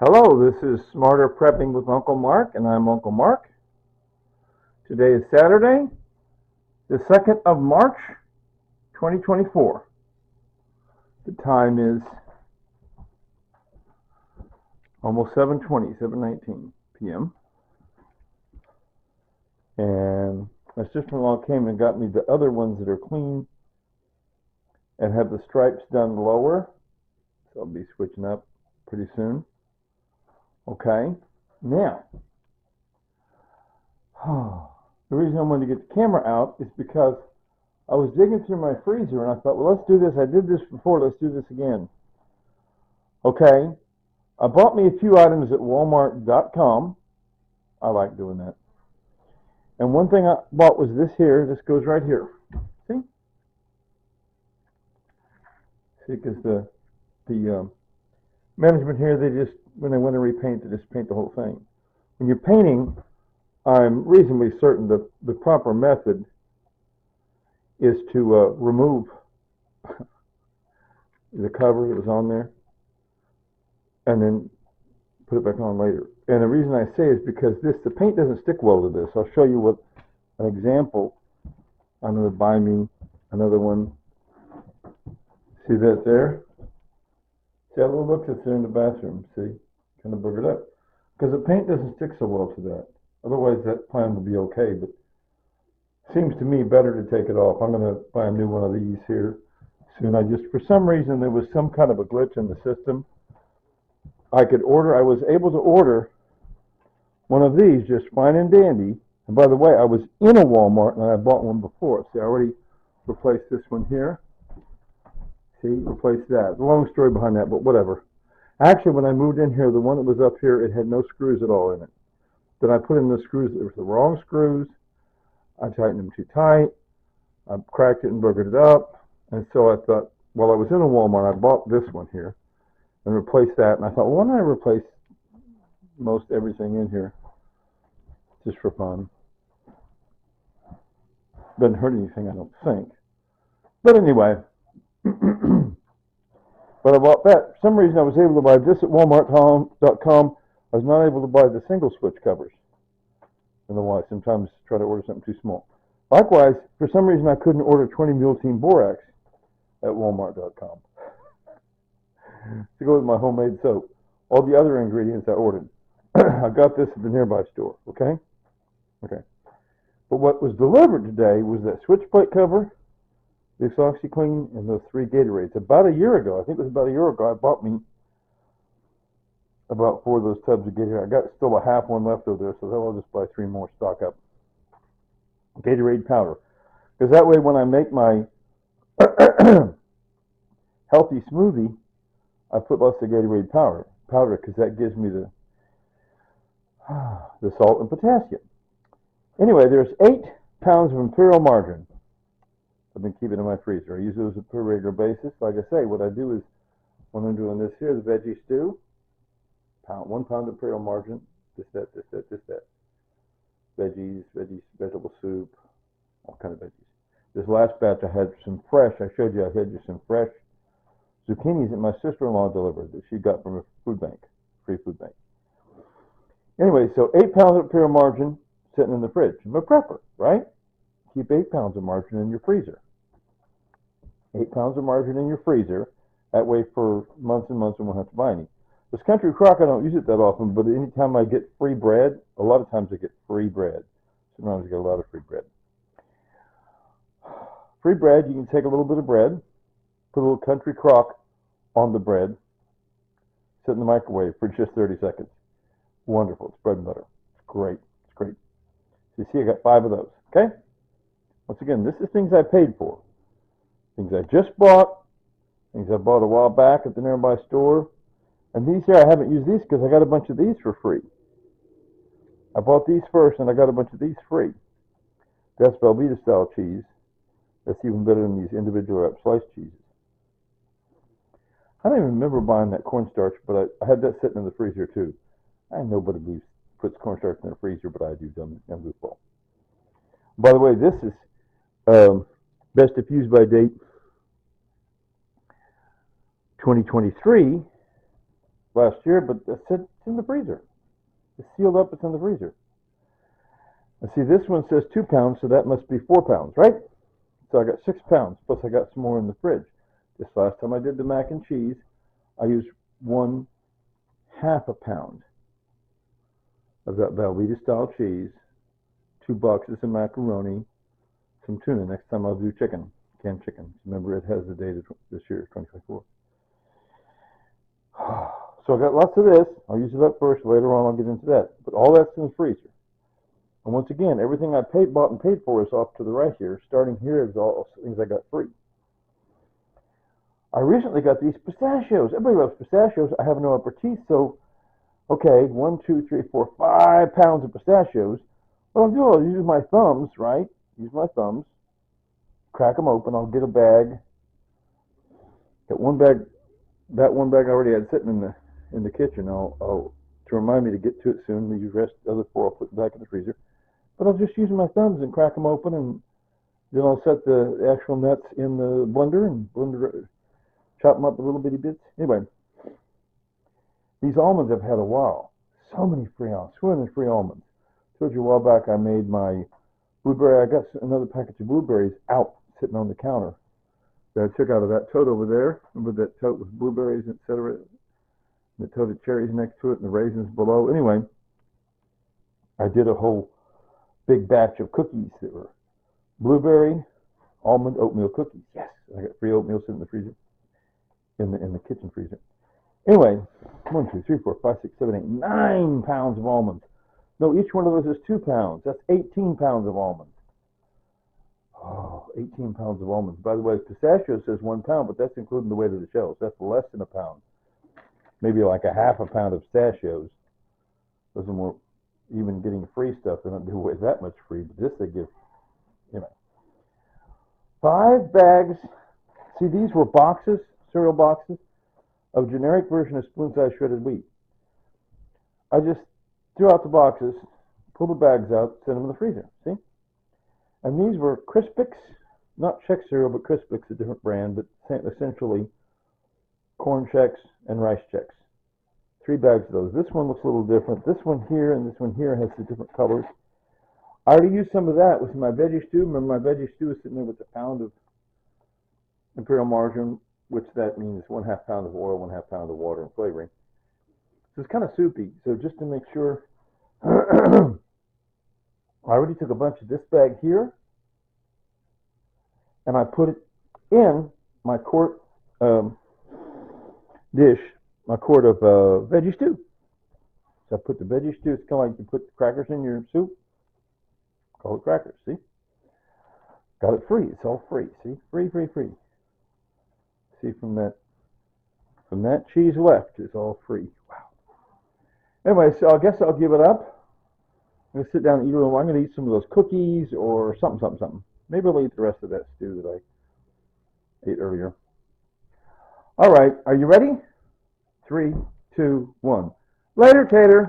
Hello, this is Smarter Prepping with Uncle Mark, and I'm Uncle Mark. Today is Saturday, the 2nd of March, 2024. The time is almost 7:20, 7:19 p.m. And my sister-in-law came and got me the other ones that are clean and have the stripes done lower. So I'll be switching up pretty soon. Okay, now, the reason I wanted to get the camera out is because I was digging through my freezer and I thought, well, let's do this. I did this before. Let's do this again. Okay, I bought me a few items at Walmart.com. I like doing that. And one thing I bought was this here. This goes right here. See? See, because the management here, they just, when they want to repaint, they just paint the whole thing. When you're painting, I'm reasonably certain that the proper method is to remove the cover that was on there and then put it back on later. And the reason I say is because the paint doesn't stick well to this. I'll show you what an example. I'm going to buy me another one. See that there? See that little look that's there in the bathroom? See? Kind of boogered up. Because the paint doesn't stick so well to that. Otherwise that plan would be okay, but it seems to me better to take it off. I'm going to buy a new one of these here soon. For some reason, there was some kind of a glitch in the system. I was able to order one of these just fine and dandy. And by the way, I was in a Walmart and I bought one before. See, I already replaced this one here. See, replaced that. The long story behind that, but whatever. Actually, when I moved in here, the one that was up here, it had no screws at all in it. Then I put in the screws. It was the wrong screws. I tightened them too tight. I cracked it and boogered it up. And so I thought, while I was in a Walmart, I bought this one here and replaced that. And I thought, well, why don't I replace most everything in here just for fun? Doesn't hurt anything, I don't think. But anyway, but I bought that. For some reason, I was able to buy this at Walmart.com. I was not able to buy the single switch covers. I don't know why. Sometimes I try to order something too small. Likewise, for some reason, I couldn't order 20 Mule Team Borax at Walmart.com to go with my homemade soap. All the other ingredients I ordered. I got this at the nearby store, okay? Okay. But what was delivered today was that switch plate cover, the OxiClean, and those 3 Gatorades. About a year ago, I think it was about a year ago, I bought me about 4 of those tubs of Gatorade. I got still a half one left over there, so I'll just buy 3 more, stock up. Gatorade powder. Because that way when I make my healthy smoothie, I put lots of Gatorade powder because that gives me the salt and potassium. Anyway, there's 8 pounds of imperial margarine I've been keeping in my freezer. I use those on a regular basis. Like I say, what I do is, when I'm doing this here, the veggie stew, 1 pound of imperial margarine, this, that. Veggies, vegetable soup, all kind of veggies. This last batch I had some fresh, I showed you I had some fresh zucchinis that my sister-in-law delivered that she got from a food bank, free food bank. Anyway, so 8 pounds of imperial margarine sitting in the fridge. I'm a prepper, right? Keep 8 pounds of margarine in your freezer. 8 pounds of margarine in your freezer. That way for months and months you won't have to buy any. This Country Crock, I don't use it that often, but anytime I get free bread, a lot of times I get free bread. Sometimes I get a lot of free bread. Free bread, you can take a little bit of bread, put a little Country Crock on the bread, sit in the microwave for just 30 seconds. Wonderful. It's bread and butter. It's great. It's great. So you see, I got 5 of those. Okay? Once again, this is things I paid for. Things I just bought, things I bought a while back at the nearby store. And these here, I haven't used these because I got a bunch of these for free. I bought these first and I got a bunch of these free. That's Velveeta style cheese. That's even better than these individual sliced cheeses. I don't even remember buying that cornstarch, but I had that sitting in the freezer too. I know nobody puts cornstarch in the freezer, but I do, dumb goofball. By the way, this is best if used by date 2023. Last year, but I said It's in the freezer. It's sealed up, it's in the freezer. And see, this one says 2 pounds, so that must be 4 pounds, right? So I got 6 pounds, plus I got some more in the fridge. This last time I did the mac and cheese, I used 1/2 a pound of that Velveeta style cheese, 2 boxes of macaroni, some tuna. Next time I'll do chicken, canned chicken. Remember, it has the date of this year, 2024. So I got lots of this. I'll use it up first. Later on, I'll get into that. But all that's in the freezer. And once again, everything I bought and paid for is off to the right here. Starting here is all things I got free. I recently got these pistachios. Everybody loves pistachios. I have no upper teeth, so okay, 1, 2, 3, 4, 5 pounds of pistachios. What I'll do, I'll use my thumbs, right? Use my thumbs, crack them open. I'll get a bag. Got one bag. That one bag I already had sitting in the kitchen. I'll to remind me to get to it soon. The rest, the other 4, I'll put back in the freezer. But I'll just use my thumbs and crack them open, and then I'll set the actual nuts in the blender and chop them up in little bitty bits. Anyway, these almonds I've had a while. So many free almonds. I told you a while back I made my blueberry. I got another package of blueberries out sitting on the counter that I took out of that tote over there. Remember that tote with blueberries, etc. The tote of cherries next to it and the raisins below. Anyway, I did a whole big batch of cookies that were blueberry, almond, oatmeal cookies. Yes, I got free oatmeal sitting in the freezer, in the kitchen freezer. Anyway, 1, 2, 3, 4, 5, 6, 7, 8, 9 pounds of almonds. No, each one of those is 2 pounds. That's 18 pounds of almonds. Oh, 18 pounds of almonds. By the way, pistachio says 1 pound, but that's including the weight of the shells. That's less than a pound. Maybe like 1/2 pound of pistachios. Those are more, even getting free stuff, they don't give away that much free, but this they give, anyway. 5 bags. See, these were boxes, cereal boxes, of generic version of spoon-sized shredded wheat. I just threw out the boxes, pulled the bags out, sent them in the freezer, see? And these were Crispix, not Chex cereal, but Crispix, a different brand, but essentially Corn Chex and Rice Chex. 3 bags of those. This one looks a little different. This one here and this one here has the different colors. I already used some of that with my veggie stew. Remember, my veggie stew is sitting there with a pound of imperial margarine, which that means 1/2 pound of oil, 1/2 pound of water and flavoring. So it's kind of soupy. So just to make sure, I already took a bunch of this bag here, and I put it in my quart dish, my quart of veggie stew. So I put the veggie stew. It's kind of like you put crackers in your soup. Call it crackers. See, got it free. It's all free. See, free. See, from that cheese left, it's all free. Wow. Anyway, so I guess I'll give it up. I'm going to sit down and eat a little. I'm going to eat some of those cookies or something. Maybe I'll eat the rest of that stew that I ate earlier. All right, are you ready? 3, 2, 1. Later, Tater.